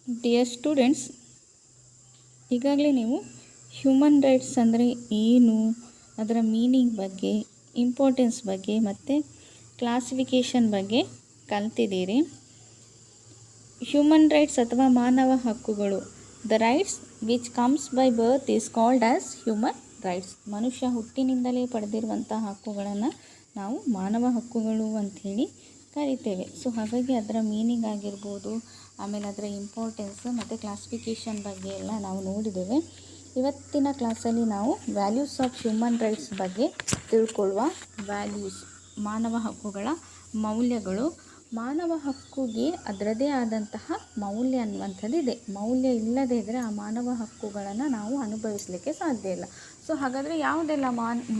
Dear students, ಈಗಾಗಲೇ ನೀವು human rights ಅಂದರೆ ಏನು, ಅದರ ಮೀನಿಂಗ್ ಬಗ್ಗೆ, ಇಂಪಾರ್ಟೆನ್ಸ್ ಬಗ್ಗೆ ಮತ್ತು ಕ್ಲಾಸಿಫಿಕೇಷನ್ ಬಗ್ಗೆ ಕಲ್ತಿದ್ದೀರಿ. ಹ್ಯೂಮನ್ ರೈಟ್ಸ್ ಅಥವಾ ಮಾನವ ಹಕ್ಕುಗಳು, the rights which comes by birth is called as human rights. ಮನುಷ್ಯ ಹುಟ್ಟಿನಿಂದಲೇ ಪಡೆದಿರುವಂಥ ಹಕ್ಕುಗಳನ್ನು ನಾವು ಮಾನವ ಹಕ್ಕುಗಳು ಅಂಥೇಳಿ ಕರಿತೇವೆ. ಸೊ ಹಾಗಾಗಿ ಅದರ ಮೀನಿಂಗ್ ಆಗಿರ್ಬೋದು, ಆಮೇಲೆ ಅದರ ಇಂಪಾರ್ಟೆನ್ಸ್ ಮತ್ತು ಕ್ಲಾಸಿಫಿಕೇಷನ್ ಬಗ್ಗೆ ಎಲ್ಲ ನಾವು ನೋಡಿದ್ದೇವೆ. ಇವತ್ತಿನ ಕ್ಲಾಸಲ್ಲಿ ನಾವು ವ್ಯಾಲ್ಯೂಸ್ ಆಫ್ ಹ್ಯೂಮನ್ ರೈಟ್ಸ್ ಬಗ್ಗೆ ತಿಳ್ಕೊಳ್ಳುವ. ವ್ಯಾಲ್ಯೂಸ್, ಮಾನವ ಹಕ್ಕುಗಳ ಮೌಲ್ಯಗಳು. ಮಾನವ ಹಕ್ಕುಗೆ ಅದರದೇ ಆದಂತಹ ಮೌಲ್ಯ ಅನ್ನುವಂಥದ್ದಿದೆ. ಮೌಲ್ಯ ಇಲ್ಲದೇ ಇದ್ದರೆ ಆ ಮಾನವ ಹಕ್ಕುಗಳನ್ನು ನಾವು ಅನುಭವಿಸಲಿಕ್ಕೆ ಸಾಧ್ಯ ಇಲ್ಲ. ಸೊ ಹಾಗಾದರೆ ಯಾವುದೆಲ್ಲ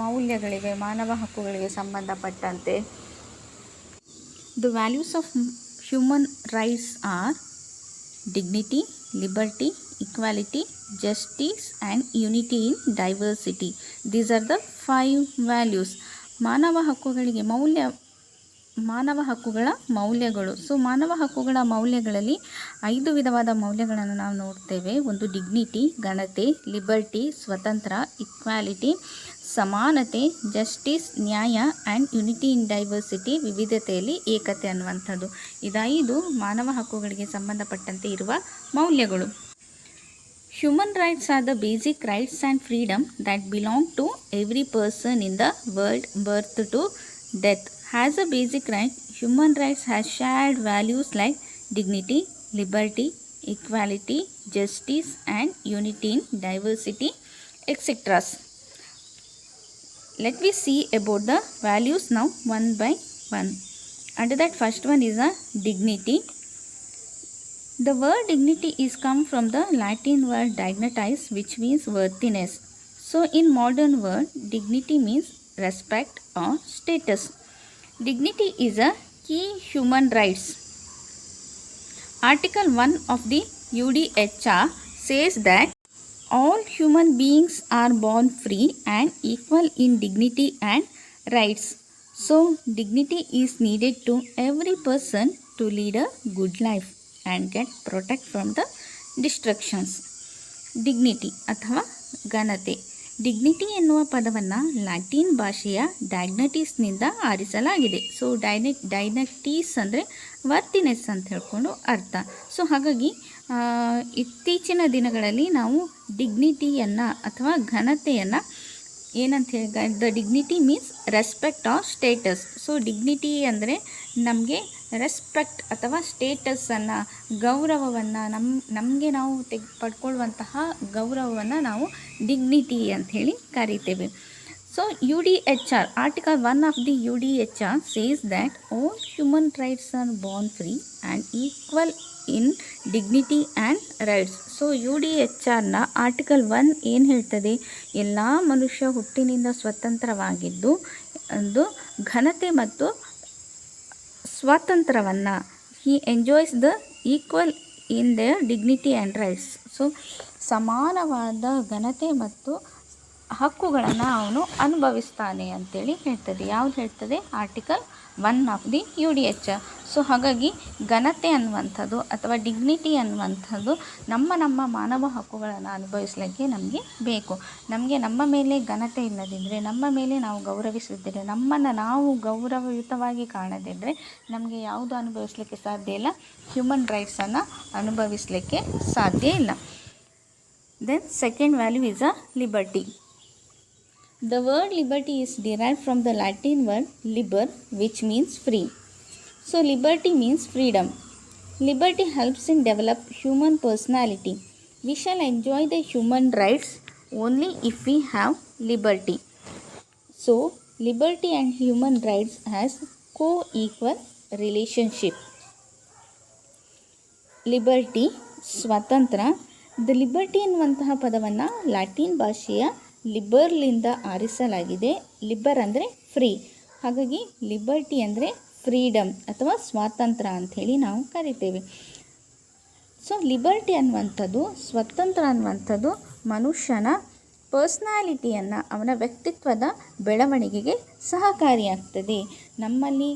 ಮೌಲ್ಯಗಳಿವೆ ಮಾನವ ಹಕ್ಕುಗಳಿಗೆ ಸಂಬಂಧಪಟ್ಟಂತೆ? The values of human rights are dignity, liberty, equality, justice and unity in diversity. These are the 5 values. ಮಾನವ ಹಕ್ಕುಗಳ ಮೌಲ್ಯಗಳು. ಸೊ ಮಾನವ ಹಕ್ಕುಗಳ ಮೌಲ್ಯಗಳಲ್ಲಿ 5 ವಿಧವಾದ ಮೌಲ್ಯಗಳನ್ನು ನಾವು ನೋಡ್ತೇವೆ. ಒಂದು ಡಿಗ್ನಿಟಿ, ಘನತೆ, ಲಿಬರ್ಟಿ, ಸ್ವತಂತ್ರ, ಇಕ್ವಾಲಿಟಿ, ಸಮಾನತೆ, ಜಸ್ಟಿಸ್, ನ್ಯಾಯ ಆ್ಯಂಡ್ ಯುನಿಟಿ ಇನ್ ಡೈವರ್ಸಿಟಿ, ವಿವಿಧತೆಯಲ್ಲಿ ಏಕತೆ ಅನ್ನುವಂಥದ್ದು. ಇದು ಮಾನವ ಹಕ್ಕುಗಳಿಗೆ ಸಂಬಂಧಪಟ್ಟಂತೆ ಇರುವ ಮೌಲ್ಯಗಳು. Human rights are the basic rights and freedom that belong to every person in the world, birth to death. As a basic right, human rights has shared values like dignity, liberty, equality, justice and unity in diversity, etc. Let me see about the values now one by one. Under that, first one is a dignity. The word dignity is come from the Latin word dignitas, which means worthiness. So in modern world, dignity means respect or status. Dignity is a key human rights. Article 1 of the UDHR says that all human beings are born free and equal in dignity and rights. So dignity is needed to every person to lead a good life and get protect from the distractions. Dignity ಅಥವಾ ಘನತೆ. Dignity ಎನ್ನುವ ಪದವನ್ನು Latin ಭಾಷೆಯ ಡೈಗ್ನಟಿಸ್ನಿಂದ ಆರಿಸಲಾಗಿದೆ. So ಡೈಗ್ನಟೀಸ್ ಅಂದರೆ ವರ್ತಿನೆಸ್ ಅಂತ ಹೇಳ್ಕೊಂಡು ಅರ್ಥ. So ಹಾಗಾಗಿ ಇತ್ತೀಚಿನ ದಿನಗಳಲ್ಲಿ ನಾವು ಡಿಗ್ನಿಟಿಯನ್ನು ಅಥವಾ ಘನತೆಯನ್ನು ಏನಂತ ಹೇಳಿ, the dignity means respect or status. So dignity ಅಂದರೆ ನಮಗೆ ರೆಸ್ಪೆಕ್ಟ್ ಅಥವಾ ಸ್ಟೇಟಸನ್ನು, ಗೌರವವನ್ನು, ನಮಗೆ ನಾವು ಪಡ್ಕೊಳ್ಳುವಂತಹ ಗೌರವವನ್ನು ನಾವು ಡಿಗ್ನಿಟಿ ಅಂಥೇಳಿ ಕರಿತೇವೆ. So UDHR, Article 1 of the UDHR says that all human rights are born free and equal in dignity and rights. So UDHRನ ಆರ್ಟಿಕಲ್ 1 ಏನು ಹೇಳ್ತದೆ? ಎಲ್ಲ ಮನುಷ್ಯ ಹುಟ್ಟಿನಿಂದ ಸ್ವತಂತ್ರವಾಗಿದ್ದು ಒಂದು ಘನತೆ ಮತ್ತು ಸ್ವಾತಂತ್ರ್ಯವನ್ನು, he enjoys the equal in their dignity and rights. So ಸಮಾನವಾದ ಘನತೆ ಮತ್ತು ಹಕ್ಕುಗಳನ್ನು ಅವನು ಅನುಭವಿಸ್ತಾನೆ ಅಂತೇಳಿ ಹೇಳ್ತದೆ. ಯಾವುದು ಹೇಳ್ತದೆ? Article 1 of the UDHR. So ಹಾಗಾಗಿ ಘನತೆ ಅನ್ನುವಂಥದ್ದು ಅಥವಾ ಡಿಗ್ನಿಟಿ ಅನ್ನುವಂಥದ್ದು ನಮ್ಮ ಮಾನವ ಹಕ್ಕುಗಳನ್ನು ಅನುಭವಿಸಲಿಕ್ಕೆ ನಮಗೆ ಬೇಕು. ನಮ್ಮ ಮೇಲೆ ಘನತೆ ಇಲ್ಲದಿದ್ದರೆ, ನಮ್ಮ ಮೇಲೆ ನಾವು ಗೌರವಿಸದಿದ್ದರೆ, ನಮ್ಮನ್ನು ನಾವು ಗೌರವಯುತವಾಗಿ ಕಾಣದಿದ್ದರೆ ನಮಗೆ ಯಾವುದು ಅನುಭವಿಸಲಿಕ್ಕೆ ಸಾಧ್ಯ ಇಲ್ಲ? ಹ್ಯೂಮನ್ ರೈಟ್ಸನ್ನು ಅನುಭವಿಸಲಿಕ್ಕೆ ಸಾಧ್ಯ ಇಲ್ಲ. Then second value is a liberty. The word liberty is derived from the Latin word liber, which means free. So liberty means freedom. Liberty helps in develop human personality. We shall enjoy the human rights only if we have liberty. So liberty and human rights has co-equal relationship. Liberty, ಸ್ವತಂತ್ರ. The liberty ಎನ್ನುವಂತಹ ಪದವನ್ನು Latin ಭಾಷೆಯ ಲಿಬರ್ಲಿಂದ ಆರಿಸಲಾಗಿದೆ. ಲಿಬರ್ ಅಂದರೆ free, ಹಾಗಾಗಿ liberty ಅಂದರೆ freedom ಅಥವಾ ಸ್ವಾತಂತ್ರ್ಯ ಅಂಥೇಳಿ ನಾವು ಕರಿತೇವೆ. ಸೊ ಲಿಬರ್ಟಿ ಅನ್ನುವಂಥದ್ದು, ಸ್ವತಂತ್ರ ಅನ್ನುವಂಥದ್ದು ಮನುಷ್ಯನ ಪರ್ಸ್ನಾಲಿಟಿಯನ್ನು, ಅವನ ವ್ಯಕ್ತಿತ್ವದ ಬೆಳವಣಿಗೆಗೆ ಸಹಕಾರಿಯಾಗ್ತದೆ. ನಮ್ಮಲ್ಲಿ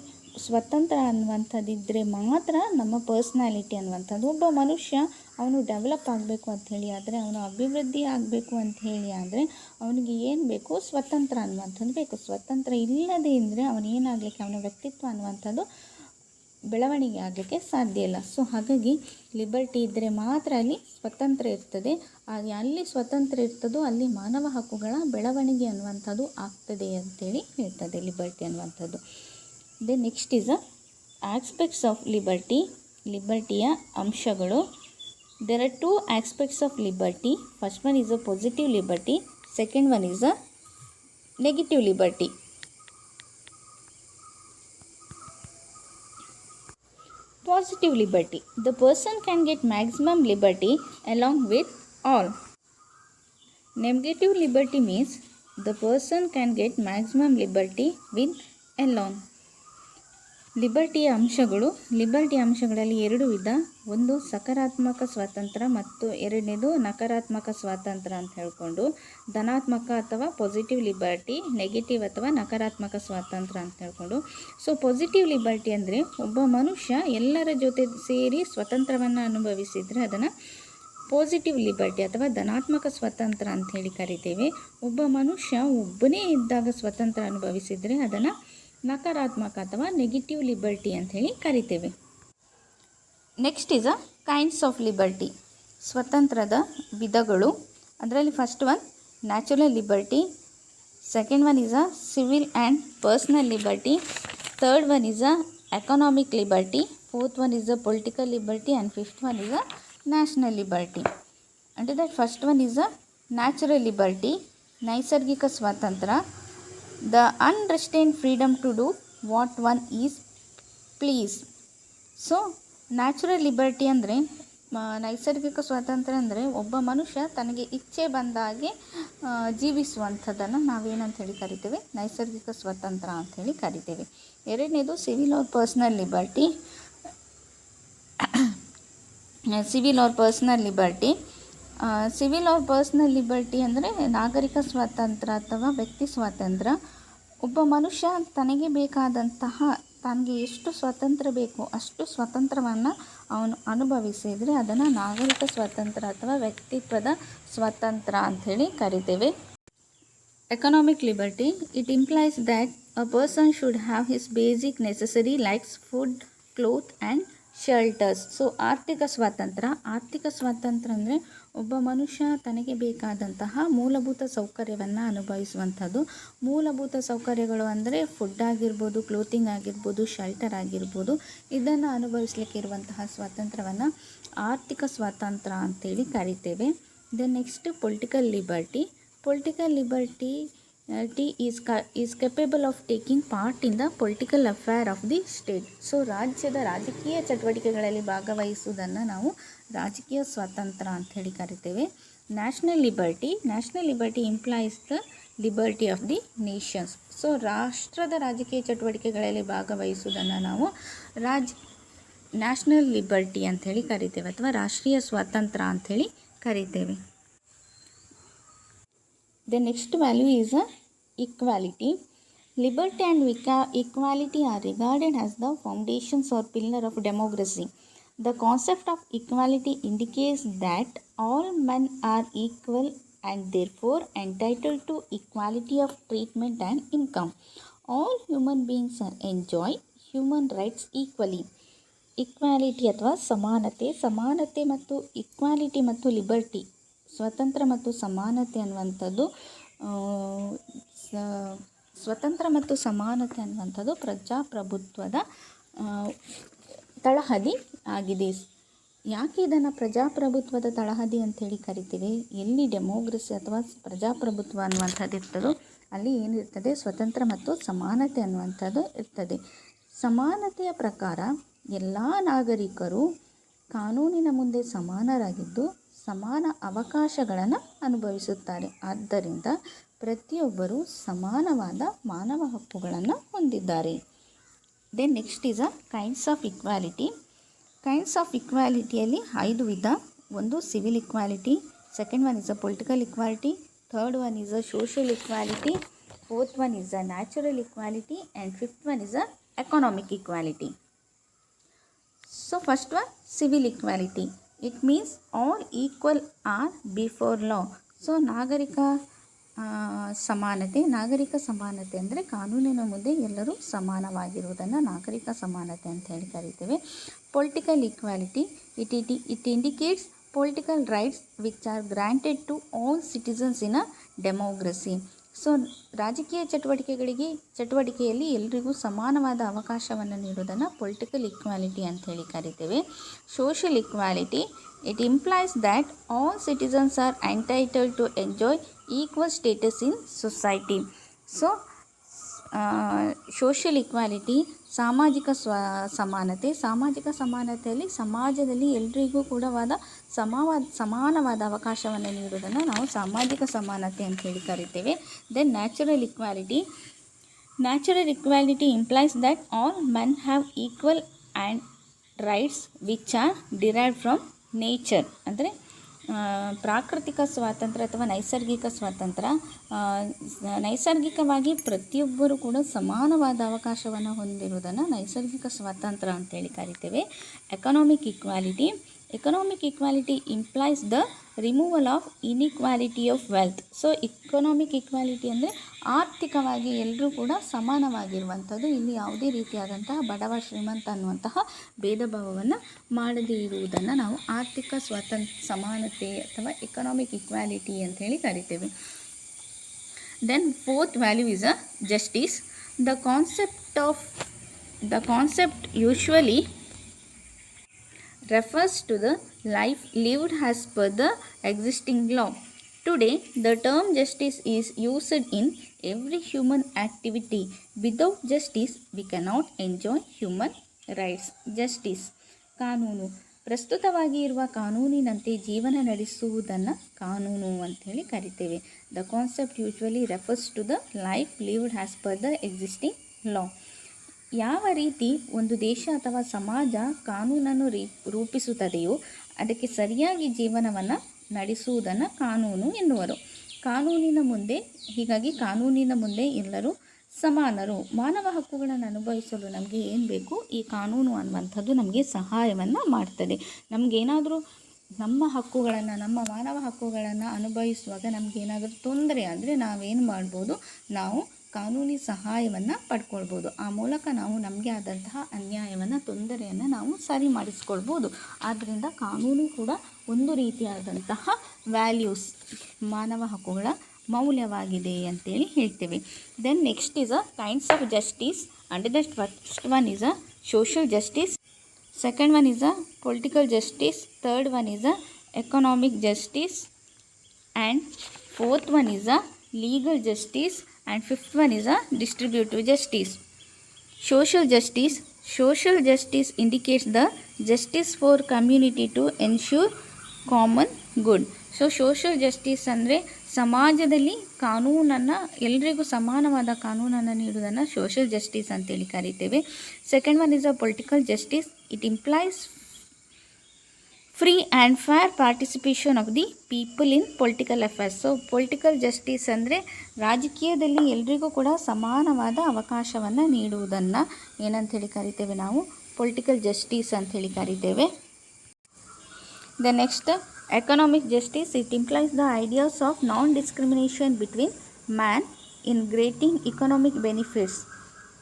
ಸ್ವತಂತ್ರ ಅನ್ನುವಂಥದ್ದಿದ್ದರೆ ಮಾತ್ರ ನಮ್ಮ ಪರ್ಸ್ನಾಲಿಟಿ ಅನ್ನುವಂಥದ್ದು, ಒಬ್ಬ ಮನುಷ್ಯ ಅವನು ಡೆವಲಪ್ ಆಗಬೇಕು ಅಂಥೇಳಿ ಆದರೆ, ಅವನು ಅಭಿವೃದ್ಧಿ ಆಗಬೇಕು ಅಂಥೇಳಿ ಆದರೆ ಅವನಿಗೆ ಏನು ಬೇಕು? ಸ್ವತಂತ್ರ ಅನ್ನುವಂಥದ್ದು ಬೇಕು. ಸ್ವತಂತ್ರ ಇಲ್ಲದೇ ಇದ್ದರೆ ಅವನೇನಾಗಲಿಕ್ಕೆ, ಅವನ ವ್ಯಕ್ತಿತ್ವ ಅನ್ನುವಂಥದ್ದು ಬೆಳವಣಿಗೆ ಆಗಲಿಕ್ಕೆ ಸಾಧ್ಯ ಇಲ್ಲ. ಸೊ ಹಾಗಾಗಿ ಲಿಬರ್ಟಿ ಇದ್ದರೆ ಮಾತ್ರ ಅಲ್ಲಿ ಸ್ವತಂತ್ರ ಇರ್ತದೆ. ಅಲ್ಲಿ ಸ್ವತಂತ್ರ ಇರ್ತದೋ ಅಲ್ಲಿ ಮಾನವ ಹಕ್ಕುಗಳ ಬೆಳವಣಿಗೆ ಅನ್ನುವಂಥದ್ದು ಆಗ್ತದೆ ಅಂತೇಳಿ ಹೇಳ್ತದೆ ಲಿಬರ್ಟಿ ಅನ್ನುವಂಥದ್ದು. Then next is aspects of liberty. ಲಿಬರ್ಟಿಯ ಅಂಶಗಳು. There are 2 aspects of liberty. First one is a positive liberty, second one is a negative liberty. Positive liberty. The person can get maximum liberty along with all. Negative liberty means the person can get maximum liberty with alone. ಲಿಬರ್ಟಿಯ ಅಂಶಗಳು. ಲಿಬರ್ಟಿಯ ಅಂಶಗಳಲ್ಲಿ 2 ವಿಧ. ಒಂದು ಸಕಾರಾತ್ಮಕ ಸ್ವಾತಂತ್ರ್ಯ ಮತ್ತು ಎರಡನೇದು ನಕಾರಾತ್ಮಕ ಸ್ವಾತಂತ್ರ್ಯ ಅಂತ ಹೇಳ್ಕೊಂಡು, ಧನಾತ್ಮಕ ಅಥವಾ ಪಾಸಿಟಿವ್ ಲಿಬರ್ಟಿ, ನೆಗೆಟಿವ್ ಅಥವಾ ನಕಾರಾತ್ಮಕ ಸ್ವಾತಂತ್ರ್ಯ ಅಂತ ಹೇಳ್ಕೊಂಡು. ಸೊ ಪಾಸಿಟಿವ್ ಲಿಬರ್ಟಿ ಅಂದರೆ ಒಬ್ಬ ಮನುಷ್ಯ ಎಲ್ಲರ ಜೊತೆ ಸೇರಿ ಸ್ವತಂತ್ರವನ್ನು ಅನುಭವಿಸಿದರೆ ಅದನ್ನು ಪಾಸಿಟಿವ್ ಲಿಬರ್ಟಿ ಅಥವಾ ಧನಾತ್ಮಕ ಸ್ವಾತಂತ್ರ್ಯ ಅಂತ ಹೇಳಿ ಕರಿತೇವೆ. ಒಬ್ಬ ಮನುಷ್ಯ ಒಬ್ಬನೇ ಇದ್ದಾಗ ಸ್ವತಂತ್ರ ಅನುಭವಿಸಿದರೆ ಅದನ್ನು ನಕಾರಾತ್ಮಕ ಅಥವಾ ನೆಗೆಟಿವ್ ಲಿಬರ್ಟಿ ಅಂಥೇಳಿ ಕರಿತೇವೆ. Next is a kinds of liberty. ಸ್ವತಂತ್ರದ ವಿಧಗಳು. ಅದರಲ್ಲಿ first one natural liberty, second one is a civil and personal liberty, third one is a economic liberty, fourth one is a political liberty and fifth one is a national liberty. And that first one is a natural liberty, ನೈಸರ್ಗಿಕ ಸ್ವಾತಂತ್ರ್ಯ. The unrestrained freedom to do what one is please. So natural liberty ಅಂದರೆ ನೈಸರ್ಗಿಕ ಸ್ವಾತಂತ್ರ್ಯ ಅಂದರೆ ಒಬ್ಬ ಮನುಷ್ಯ ತನಗೆ ಇಚ್ಛೆ ಬಂದಾಗೆ ಜೀವಿಸುವಂಥದ್ದನ್ನು ನಾವೇನಂತ ಹೇಳಿ ಕರಿತೇವೆ? ನೈಸರ್ಗಿಕ ಸ್ವಾತಂತ್ರ್ಯ ಅಂಥೇಳಿ ಕರಿತೇವೆ. ಎರಡನೇದು civil or personal liberty. Civil or personal liberty. Civil or personal liberty ಅಂದರೆ ನಾಗರಿಕ ಸ್ವಾತಂತ್ರ್ಯ ಅಥವಾ ವ್ಯಕ್ತಿ ಸ್ವಾತಂತ್ರ್ಯ. ಒಬ್ಬ ಮನುಷ್ಯ ತನಗೆ ಬೇಕಾದಂತಹ, ತನಗೆ ಎಷ್ಟು ಸ್ವಾತಂತ್ರ್ಯ ಬೇಕು ಅಷ್ಟು ಸ್ವಾತಂತ್ರ್ಯವನ್ನು ಅವನು ಅನುಭವಿಸಿದರೆ ಅದನ್ನು ನಾಗರಿಕ ಸ್ವಾತಂತ್ರ್ಯ ಅಥವಾ ವ್ಯಕ್ತಿತ್ವದ ಸ್ವಾತಂತ್ರ್ಯ ಅಂಥೇಳಿ ಕರಿತೇವೆ. Economic liberty. It implies that a person should have his basic necessary likes food, cloth and shelters. So ಆರ್ಥಿಕ ಸ್ವಾತಂತ್ರ್ಯ. ಆರ್ಥಿಕ ಸ್ವಾತಂತ್ರ್ಯ ಅಂದರೆ ಒಬ್ಬ ಮನುಷ್ಯ ತನಗೆ ಬೇಕಾದಂತಹ ಮೂಲಭೂತ ಸೌಕರ್ಯವನ್ನು ಅನುಭವಿಸುವಂಥದ್ದು. ಮೂಲಭೂತ ಸೌಕರ್ಯಗಳು ಅಂದರೆ ಫುಡ್ ಆಗಿರ್ಬೋದು, ಕ್ಲೋತಿಂಗ್ ಆಗಿರ್ಬೋದು, ಶೆಲ್ಟರ್ ಆಗಿರ್ಬೋದು. ಇದನ್ನು ಅನುಭವಿಸಲಿಕ್ಕೆ ಇರುವಂತಹ ಸ್ವಾತಂತ್ರ್ಯವನ್ನು ಆರ್ಥಿಕ ಸ್ವಾತಂತ್ರ್ಯ ಅಂತೇಳಿ ಕರಿತೇವೆ. Then next political liberty. Political liberty is capable of taking part in the political affair of the state. So ರಾಜ್ಯದ ರಾಜಕೀಯ ಚಟುವಟಿಕೆಗಳಲ್ಲಿ ಭಾಗವಹಿಸುವುದನ್ನು ನಾವು ರಾಜಕೀಯ ಸ್ವಾತಂತ್ರ್ಯ ಅಂಥೇಳಿ ಕರಿತೇವೆ. National liberty. National liberty implies the liberty of the Nations. So ರಾಷ್ಟ್ರದ ರಾಜಕೀಯ ಚಟುವಟಿಕೆಗಳಲ್ಲಿ ಭಾಗವಹಿಸುವುದನ್ನು ನಾವು ನ್ಯಾಷನಲ್ ಲಿಬರ್ಟಿ ಅಂಥೇಳಿ ಕರಿತೇವೆ ಅಥವಾ ರಾಷ್ಟ್ರೀಯ ಸ್ವಾತಂತ್ರ್ಯ ಅಂಥೇಳಿ ಕರಿತೇವೆ. The next value is equality. Liberty and equality are regarded as the foundations or pillar of democracy. The concept of equality indicates that all men are equal and therefore entitled to equality of treatment and income. All human beings enjoy human rights equally. Equality ಅಥವಾ ಸಮಾನತೆ. ಸಮಾನತೆ ಮತ್ತು equality ಮತ್ತು liberty, ಸ್ವತಂತ್ರ ಮತ್ತು ಸಮಾನತೆ ಅನ್ನುವಂಥದ್ದು ಪ್ರಜಾಪ್ರಭುತ್ವದ ತಳಹದಿ ಆಗಿದೆ. ಯಾಕೆ ಇದನ್ನು ಪ್ರಜಾಪ್ರಭುತ್ವದ ತಳಹದಿ ಅಂಥೇಳಿ ಕರಿತೀವಿ? ಎಲ್ಲಿ ಡೆಮೋಕ್ರಸಿ ಅಥವಾ ಪ್ರಜಾಪ್ರಭುತ್ವ ಅನ್ನುವಂಥದ್ದು ಇರ್ತದೋ ಅಲ್ಲಿ ಏನಿರ್ತದೆ? ಸ್ವತಂತ್ರ ಮತ್ತು ಸಮಾನತೆ ಅನ್ನುವಂಥದ್ದು ಇರ್ತದೆ. ಸಮಾನತೆಯ ಪ್ರಕಾರ ಎಲ್ಲ ನಾಗರಿಕರು ಕಾನೂನಿನ ಮುಂದೆ ಸಮಾನರಾಗಿದ್ದು ಸಮಾನ ಅವಕಾಶಗಳನ್ನು ಅನುಭವಿಸುತ್ತಾರೆ. ಆದ್ದರಿಂದ ಪ್ರತಿಯೊಬ್ಬರೂ ಸಮಾನವಾದ ಮಾನವ ಹಕ್ಕುಗಳನ್ನು ಹೊಂದಿದ್ದಾರೆ. Then next is a kinds of equality. Kinds of ಇಕ್ವಾಲಿಟಿಯಲ್ಲಿ 5 ವಿಧ. ಒಂದು civil equality, second one is a political equality, third one is a social equality, fourth one is a natural equality and fifth one is a economic equality. So first one, civil equality. It means all equal are before law. So ನಾಗರಿಕ ಸಮಾನತೆ ಅಂದರೆ ಕಾನೂನಿನ ಮುಂದೆ ಎಲ್ಲರೂ ಸಮಾನವಾಗಿರುವುದನ್ನು ನಾಗರಿಕ ಸಮಾನತೆ ಅಂತ ಹೇಳಿ ಕರಿತೇವೆ. Political equality, it indicates political rights which are granted to all citizens in a democracy. So ರಾಜಕೀಯ ಚಟುವಟಿಕೆಯಲ್ಲಿ ಎಲ್ರಿಗೂ ಸಮಾನವಾದ ಅವಕಾಶವನ್ನು ನೀಡುವುದನ್ನು ಪೊಲಿಟಿಕಲ್ ಈಕ್ವಾಲಿಟಿ ಅಂಥೇಳಿ ಕರಿತೇವೆ. Social equality, it implies that all citizens are entitled to enjoy equal status in society. So social equality ಸಾಮಾಜಿಕ ಸಮಾನತೆಯಲ್ಲಿ ಸಮಾಜದಲ್ಲಿ ಎಲ್ರಿಗೂ ಕೂಡ ಸಮಾನವಾದ ಅವಕಾಶವನ್ನು ನೀಡುವುದನ್ನು ನಾವು ಸಾಮಾಜಿಕ ಸಮಾನತೆ ಅಂತ ಹೇಳಿ ಕರಿತೇವೆ. Then natural equality implies that all men have equal and rights which are derived from nature. ಅಂದರೆ ಪ್ರಾಕೃತಿಕ ಸ್ವಾತಂತ್ರ್ಯ ಅಥವಾ ನೈಸರ್ಗಿಕ ಸ್ವಾತಂತ್ರ್ಯ, ನೈಸರ್ಗಿಕವಾಗಿ ಪ್ರತಿಯೊಬ್ಬರೂ ಕೂಡ ಸಮಾನವಾದ ಅವಕಾಶವನ್ನು ಹೊಂದಿರುವುದನ್ನು ನೈಸರ್ಗಿಕ ಸ್ವಾತಂತ್ರ್ಯ ಅಂತೇಳಿ ಕರಿತೇವೆ. Economic equality implies the removal of inequality of wealth. So economic equality ಅಂದರೆ ಆರ್ಥಿಕವಾಗಿ ಎಲ್ಲರೂ ಕೂಡ ಸಮಾನವಾಗಿರುವಂಥದ್ದು. ಇಲ್ಲಿ ಯಾವುದೇ ರೀತಿಯಾದಂತಹ ಬಡವ ಶ್ರೀಮಂತ ಅನ್ನುವಂತಹ ಭೇದ ಭಾವವನ್ನು ಮಾಡದೇ ಇರುವುದನ್ನು ನಾವು ಆರ್ಥಿಕ ಸಮಾನತೆ ಅಥವಾ ಎಕನಾಮಿಕ್ ಈಕ್ವಾಲಿಟಿ ಅಂತ ಹೇಳಿ ಕರಿತೇವೆ. Then fourth value is a justice. The concept usually refers to the life lived as per the existing law. Today, the term justice is used in every human activity. Without justice, we cannot enjoy human rights. Justice, ಕಾನೂನು, ಪ್ರಸ್ತುತವಾಗಿ ಇರುವ ಕಾನೂನಿನಂತೆ ಜೀವನ ನಡೆಸುವುದನ್ನು ಕಾನೂನು ಅಂಥೇಳಿ ಕರಿತೇವೆ. The concept usually refers to the life lived as per the existing law. ಯಾವ ರೀತಿ ಒಂದು ದೇಶ ಅಥವಾ ಸಮಾಜ ಕಾನೂನನ್ನು ರೂಪಿಸುತ್ತದೆಯೋ ಅದಕ್ಕೆ ಸರಿಯಾಗಿ ಜೀವನವನ್ನು ನಡೆಸುವುದನ್ನು ಕಾನೂನು ಎನ್ನುವರು. ಹೀಗಾಗಿ ಕಾನೂನಿನ ಮುಂದೆ ಎಲ್ಲರೂ ಸಮಾನರು. ಮಾನವ ಹಕ್ಕುಗಳನ್ನು ಅನುಭವಿಸಲು ನಮಗೆ ಏನು ಬೇಕು, ಈ ಕಾನೂನು ಅನ್ನುವಂಥದ್ದು ನಮಗೆ ಸಹಾಯವನ್ನು ಮಾಡ್ತದೆ. ನಮಗೇನಾದರೂ ನಮ್ಮ ಮಾನವ ಹಕ್ಕುಗಳನ್ನು ಅನುಭವಿಸುವಾಗ ನಮಗೇನಾದರೂ ತೊಂದರೆ ಆದರೆ ನಾವೇನು ಮಾಡ್ಬೋದು, ನಾವು ಕಾನೂನಿ ಸಹಾಯವನ್ನು ಪಡ್ಕೊಳ್ಬೋದು. ಆ ಮೂಲಕ ನಾವು ನಮಗೆ ಆದಂತಹ ಅನ್ಯಾಯವನ್ನು, ತೊಂದರೆಯನ್ನು ನಾವು ಸರಿ ಮಾಡಿಸ್ಕೊಳ್ಬೋದು. ಆದ್ದರಿಂದ ಕಾನೂನು ಕೂಡ ಒಂದು ರೀತಿಯಾದಂತಹ ವ್ಯಾಲ್ಯೂಸ್, ಮಾನವ ಹಕ್ಕುಗಳ ಮೌಲ್ಯವಾಗಿದೆ ಅಂತೇಳಿ ಹೇಳ್ತೇವೆ. Then next is a kinds of justice. Under the first one is a social justice, second one is a political justice, third one is a economic justice, and fourth one is a legal justice, and fifth one is a distributive justice. Social justice indicates the justice for community to ensure common good. So social justice ಅಂದರೆ ಸಮಾಜದಲ್ಲಿ ಕಾನೂನನ್ನು, ಎಲ್ರಿಗೂ ಸಮಾನವಾದ ಕಾನೂನನ್ನು ನೀಡುವುದನ್ನು social justice ಅಂತೇಳಿ ಕರಿತೇವೆ. Second one is a political justice. It implies free and fair participation of the people in political affairs. So political justice ಅಂದರೆ ರಾಜಕೀಯದಲ್ಲಿ ಎಲ್ರಿಗೂ ಕೂಡ ಸಮಾನವಾದ ಅವಕಾಶವನ್ನು ನೀಡುವುದನ್ನು ಏನಂಥೇಳಿ ಕರಿತೇವೆ, ನಾವು ಪೊಲಿಟಿಕಲ್ ಜಸ್ಟಿಸ್ ಅಂಥೇಳಿ ಕರಿತೇವೆ. The next economic justice. It implies the ideas of non discrimination between man in grating economic benefits.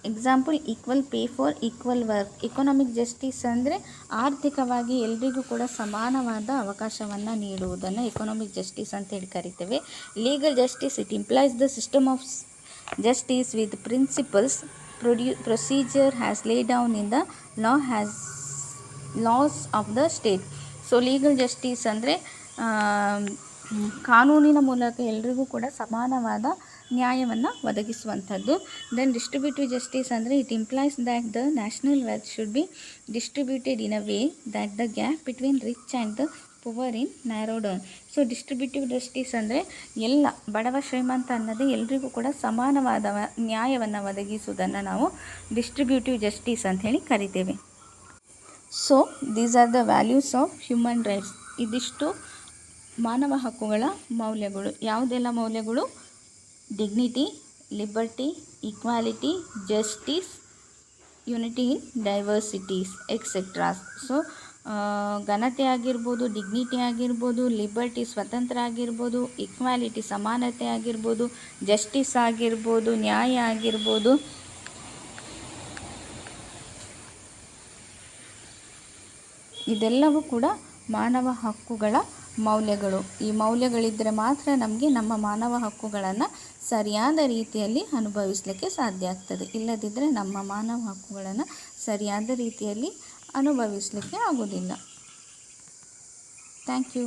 Example, equal pay for equal work. Economic justice ಅಂದರೆ ಆರ್ಥಿಕವಾಗಿ ಎಲ್ರಿಗೂ ಕೂಡ ಸಮಾನವಾದ ಅವಕಾಶವನ್ನು ನೀಡುವುದನ್ನು ಎಕನಾಮಿಕ್ ಜಸ್ಟಿಸ್ ಅಂತೇಳಿ ಕರಿತೇವೆ. Legal justice. It implies the system of justice with principles procedure has ಲೇ down in the loss of the state. So legal justice ಅಂದರೆ ಕಾನೂನಿನ ಮೂಲಕ ಎಲ್ರಿಗೂ ಕೂಡ ಸಮಾನವಾದ ನ್ಯಾಯವನ್ನು ಒದಗಿಸುವಂಥದ್ದು. ದೆನ್ ಡಿಸ್ಟ್ರಿಬ್ಯೂಟಿವ್ ಜಸ್ಟಿಸ್ ಅಂದರೆ it implies that the national wealth should be distributed in a way that the gap between rich and the poor in narrow down. So distributive justice ಅಂದರೆ ಎಲ್ಲ ಬಡವ ಶ್ರೀಮಂತ ಅನ್ನೋದೇ ಎಲ್ರಿಗೂ ಕೂಡ ಸಮಾನವಾದ ನ್ಯಾಯವನ್ನು ಒದಗಿಸುವುದನ್ನು ನಾವು ಡಿಸ್ಟ್ರಿಬ್ಯೂಟಿವ್ ಜಸ್ಟಿಸ್ ಅಂಥೇಳಿ ಕರಿತೇವೆ. So these are the values of human rights. ಇದಿಷ್ಟು ಮಾನವ ಹಕ್ಕುಗಳ ಮೌಲ್ಯಗಳು. ಯಾವುದೆಲ್ಲ ಮೌಲ್ಯಗಳು? Dignity, liberty, equality, justice, unity in diversities etceteras. So ಘನತೆ ಆಗಿರ್ಬೋದು, ಡಿಗ್ನಿಟಿ ಆಗಿರ್ಬೋದು, ಲಿಬರ್ಟಿ ಸ್ವತಂತ್ರ ಆಗಿರ್ಬೋದು, ಇಕ್ವಾಲಿಟಿ ಸಮಾನತೆ ಆಗಿರ್ಬೋದು, ಜಸ್ಟಿಸ್ ಆಗಿರ್ಬೋದು, ನ್ಯಾಯ ಆಗಿರ್ಬೋದು, ಇದೆಲ್ಲವೂ ಕೂಡ ಮಾನವ ಹಕ್ಕುಗಳ ಮೌಲ್ಯಗಳು. ಈ ಮೌಲ್ಯಗಳಿದ್ದರೆ ಮಾತ್ರ ನಮಗೆ ನಮ್ಮ ಮಾನವ ಹಕ್ಕುಗಳನ್ನು ಸರಿಯಾದ ರೀತಿಯಲ್ಲಿ ಅನುಭವಿಸಲಿಕ್ಕೆ ಸಾಧ್ಯ ಆಗ್ತದೆ. ಇಲ್ಲದಿದ್ದರೆ ನಮ್ಮ ಮಾನವ ಹಕ್ಕುಗಳನ್ನು ಸರಿಯಾದ ರೀತಿಯಲ್ಲಿ ಅನುಭವಿಸಲಿಕ್ಕೆ ಆಗೋದಿಲ್ಲ. Thank you.